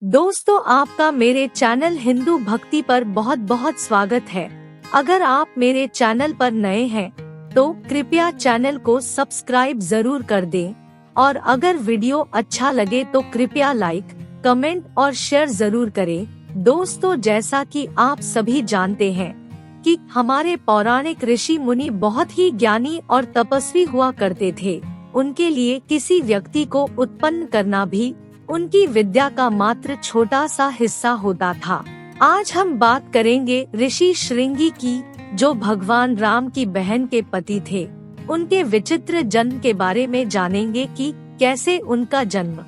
दोस्तों, आपका मेरे चैनल हिंदू भक्ति पर बहुत बहुत स्वागत है। अगर आप मेरे चैनल पर नए हैं तो कृपया चैनल को सब्सक्राइब जरूर कर दें और अगर वीडियो अच्छा लगे तो कृपया लाइक, कमेंट और शेयर जरूर करें। दोस्तों, जैसा कि आप सभी जानते हैं कि हमारे पौराणिक ऋषि मुनि बहुत ही ज्ञानी और तपस्वी हुआ करते थे। उनके लिए किसी व्यक्ति को उत्पन्न करना भी उनकी विद्या का मात्र छोटा सा हिस्सा होता था। आज हम बात करेंगे ऋषि श्रृंगी की, जो भगवान राम की बहन के पति थे। उनके विचित्र जन्म के बारे में जानेंगे कि कैसे उनका जन्म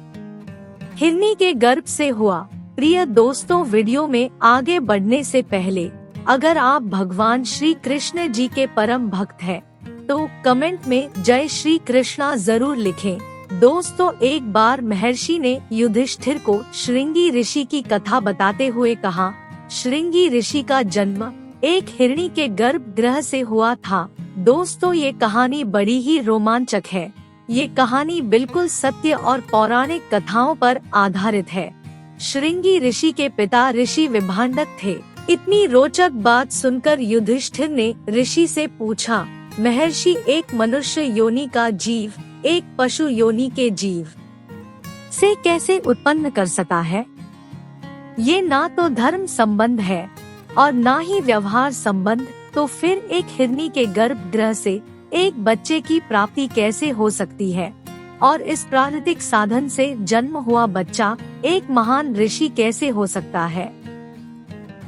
हिरनी के गर्भ से हुआ। प्रिय दोस्तों, वीडियो में आगे बढ़ने से पहले अगर आप भगवान श्री कृष्ण जी के परम भक्त हैं, तो कमेंट में जय श्री कृष्णा जरूर लिखें। दोस्तों, एक बार महर्षि ने युधिष्ठिर को श्रृंगी ऋषि की कथा बताते हुए कहा, श्रृंगी ऋषि का जन्म एक हिरणी के गर्भगृह से हुआ था। दोस्तों, ये कहानी बड़ी ही रोमांचक है। ये कहानी बिल्कुल सत्य और पौराणिक कथाओं पर आधारित है। श्रृंगी ऋषि के पिता ऋषि विभांडक थे। इतनी रोचक बात सुनकर युधिष्ठिर ने ऋषि से पूछा, महर्षि, एक मनुष्य योनि का जीव एक पशु योनि के जीव से कैसे उत्पन्न कर सकता है? ये ना तो धर्म संबंध है और ना ही व्यवहार संबंध, तो फिर एक हिरनी के गर्भगृह से एक बच्चे की प्राप्ति कैसे हो सकती है? और इस प्राकृतिक साधन से जन्म हुआ बच्चा एक महान ऋषि कैसे हो सकता है?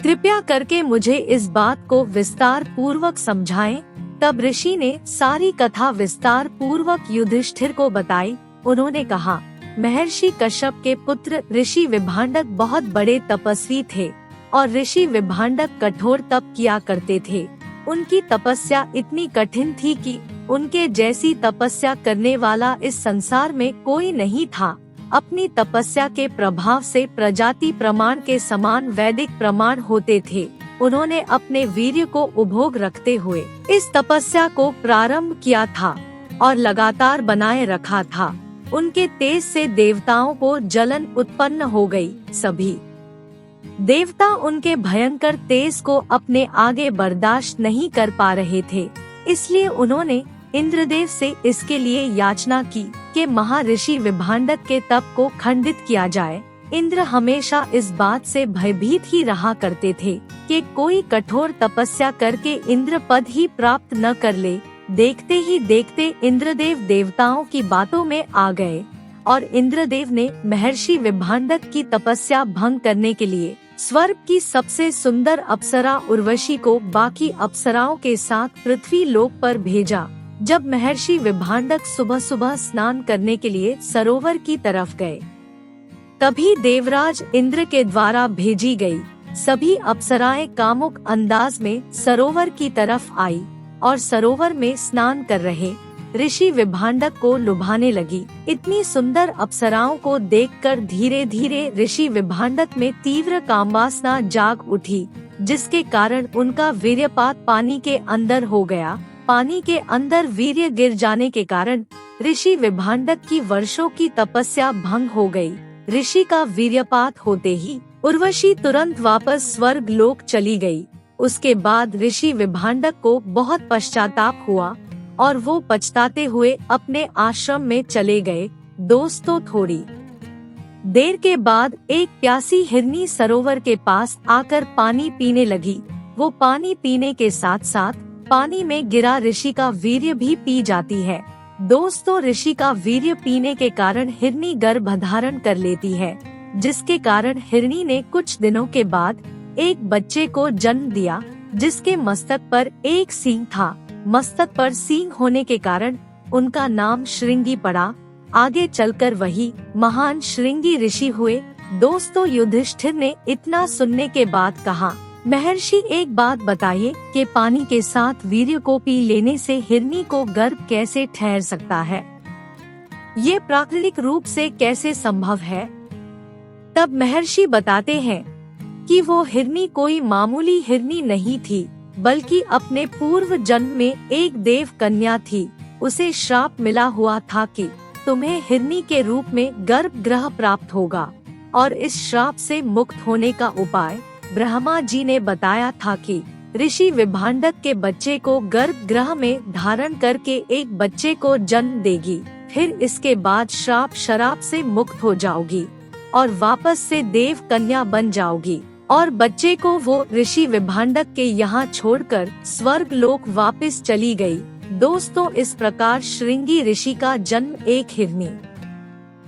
कृपया करके मुझे इस बात को विस्तार पूर्वक समझाएं। तब ऋषि ने सारी कथा विस्तार पूर्वक युधिष्ठिर को बताई। उन्होंने कहा, महर्षि कश्यप के पुत्र ऋषि विभांडक बहुत बड़े तपस्वी थे और ऋषि विभांडक कठोर तप किया करते थे। उनकी तपस्या इतनी कठिन थी कि उनके जैसी तपस्या करने वाला इस संसार में कोई नहीं था। अपनी तपस्या के प्रभाव से प्रजाति प्रमाण के समान वैदिक प्रमाण होते थे। उन्होंने अपने वीर्य को उभोग रखते हुए इस तपस्या को प्रारंभ किया था और लगातार बनाए रखा था। उनके तेज से देवताओं को जलन उत्पन्न हो गई। सभी देवता उनके भयंकर तेज को अपने आगे बर्दाश्त नहीं कर पा रहे थे। इसलिए उन्होंने इंद्रदेव से इसके लिए याचना की कि महर्षि विभांडक के तप को खंडित किया जाए। इंद्र हमेशा इस बात से भयभीत ही रहा करते थे कि कोई कठोर तपस्या करके इंद्र पद ही प्राप्त न कर ले। देखते ही देखते इंद्रदेव देवताओं की बातों में आ गए और इंद्रदेव ने महर्षि विभांडक की तपस्या भंग करने के लिए स्वर्ग की सबसे सुंदर अप्सरा उर्वशी को बाकी अप्सराओं के साथ पृथ्वी लोक पर भेजा। जब महर्षि विभांडक सुबह सुबह स्नान करने के लिए सरोवर की तरफ गए, तभी देवराज इंद्र के द्वारा भेजी गई सभी अप्सराएं कामुक अंदाज में सरोवर की तरफ आई और सरोवर में स्नान कर रहे ऋषि विभांडक को लुभाने लगी। इतनी सुंदर अप्सराओं को देखकर धीरे धीरे ऋषि विभांडक में तीव्र कामवासना जाग उठी, जिसके कारण उनका वीर्यपात पानी के अंदर हो गया। पानी के अंदर वीर्य गिर जाने के कारण ऋषि विभांडक की वर्षों की तपस्या भंग हो गई। ऋषि का वीर्यपात होते ही उर्वशी तुरंत वापस स्वर्ग लोक चली गई। उसके बाद ऋषि विभांडक को बहुत पश्चाताप हुआ और वो पछताते हुए अपने आश्रम में चले गए। दोस्तों, थोड़ी देर के बाद एक प्यासी हिरनी सरोवर के पास आकर पानी पीने लगी। वो पानी पीने के साथ साथ पानी में गिरा ऋषि का वीर्य भी पी जाती है। दोस्तों, ऋषि का वीर्य पीने के कारण हिरनी गर्भधारण कर लेती है, जिसके कारण हिरनी ने कुछ दिनों के बाद एक बच्चे को जन्म दिया, जिसके मस्तक पर एक सींग था। मस्तक पर सींग होने के कारण उनका नाम श्रृंगी पड़ा। आगे चलकर वही महान श्रृंगी ऋषि हुए। दोस्तों, युधिष्ठिर ने इतना सुनने के बाद कहा, महर्षि, एक बात बताइए कि पानी के साथ वीर्य को पी लेने से हिरनी को गर्भ कैसे ठहर सकता है? ये प्राकृतिक रूप से कैसे संभव है? तब महर्षि बताते हैं कि वो हिरनी कोई मामूली हिरनी नहीं थी, बल्कि अपने पूर्व जन्म में एक देव कन्या थी। उसे श्राप मिला हुआ था कि तुम्हें हिरनी के रूप में गर्भगृह प्राप्त होगा। और इस श्राप से मुक्त होने का उपाय ब्रह्मा जी ने बताया था कि ऋषि विभांडक के बच्चे को गर्भगृह में धारण करके एक बच्चे को जन्म देगी, फिर इसके बाद श्राप शराप से मुक्त हो जाओगी और वापस से देव कन्या बन जाओगी और बच्चे को वो ऋषि विभांडक के यहाँ छोड़कर स्वर्ग लोक वापस चली गई। दोस्तों, इस प्रकार श्रृंगी ऋषि का जन्म एक हिरनी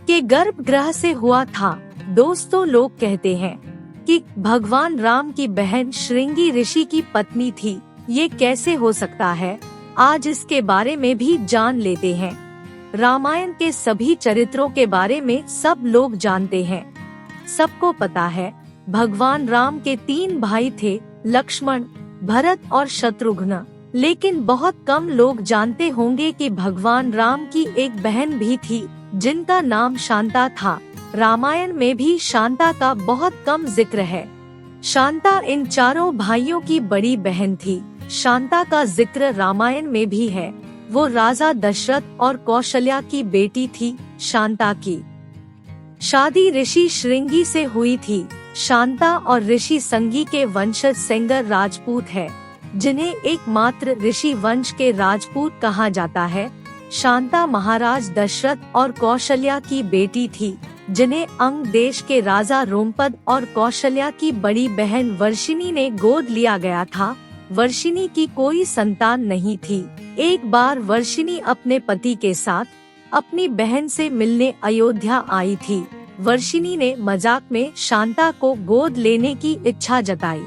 के गर्भगृह से हुआ था। दोस्तों, लोग कहते हैं कि भगवान राम की बहन श्रृंगी ऋषि की पत्नी थी। ये कैसे हो सकता है? आज इसके बारे में भी जान लेते हैं। रामायण के सभी चरित्रों के बारे में सब लोग जानते हैं। सबको पता है भगवान राम के 3 भाई थे, लक्ष्मण, भरत और शत्रुघ्न। लेकिन बहुत कम लोग जानते होंगे कि भगवान राम की एक बहन भी थी जिनका नाम शांता था। रामायण में भी शांता का बहुत कम जिक्र है। शांता इन चारों भाइयों की बड़ी बहन थी। शांता का जिक्र रामायण में भी है। वो राजा दशरथ और कौशल्या की बेटी थी। शांता की शादी ऋषि श्रृंगी से हुई थी। शांता और ऋषि संगी के वंशज सेंगर राजपूत है, जिन्हें एकमात्र ऋषि वंश के राजपूत कहा जाता है। शांता महाराज दशरथ और कौशल्या की बेटी थी, जिन्हें अंग देश के राजा रोमपद और कौशल्या की बड़ी बहन वर्षिणी ने गोद लिया गया था। वर्षिणी की कोई संतान नहीं थी। एक बार वर्षिणी अपने पति के साथ अपनी बहन से मिलने अयोध्या आई थी। वर्षिणी ने मजाक में शांता को गोद लेने की इच्छा जताई।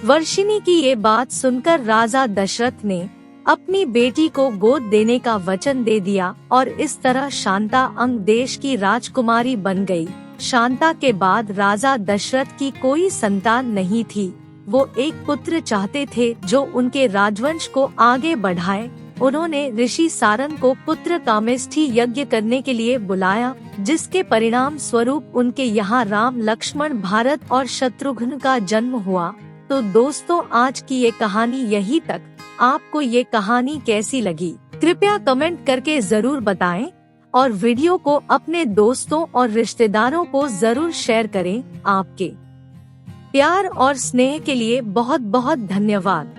वर्षिणी की ये बात सुनकर राजा दशरथ ने अपनी बेटी को गोद देने का वचन दे दिया और इस तरह शांता अंग देश की राजकुमारी बन गई। शांता के बाद राजा दशरथ की कोई संतान नहीं थी। वो एक पुत्र चाहते थे जो उनके राजवंश को आगे बढ़ाए। उन्होंने ऋषि सारंग को पुत्र कामेष्ठी यज्ञ करने के लिए बुलाया, जिसके परिणाम स्वरूप उनके यहाँ राम, लक्ष्मण, भारत और शत्रुघ्न का जन्म हुआ। तो दोस्तों, आज की ये कहानी यहीं तक। आपको ये कहानी कैसी लगी कृपया कमेंट करके जरूर बताएं और वीडियो को अपने दोस्तों और रिश्तेदारों को जरूर शेयर करें। आपके प्यार और स्नेह के लिए बहुत बहुत धन्यवाद।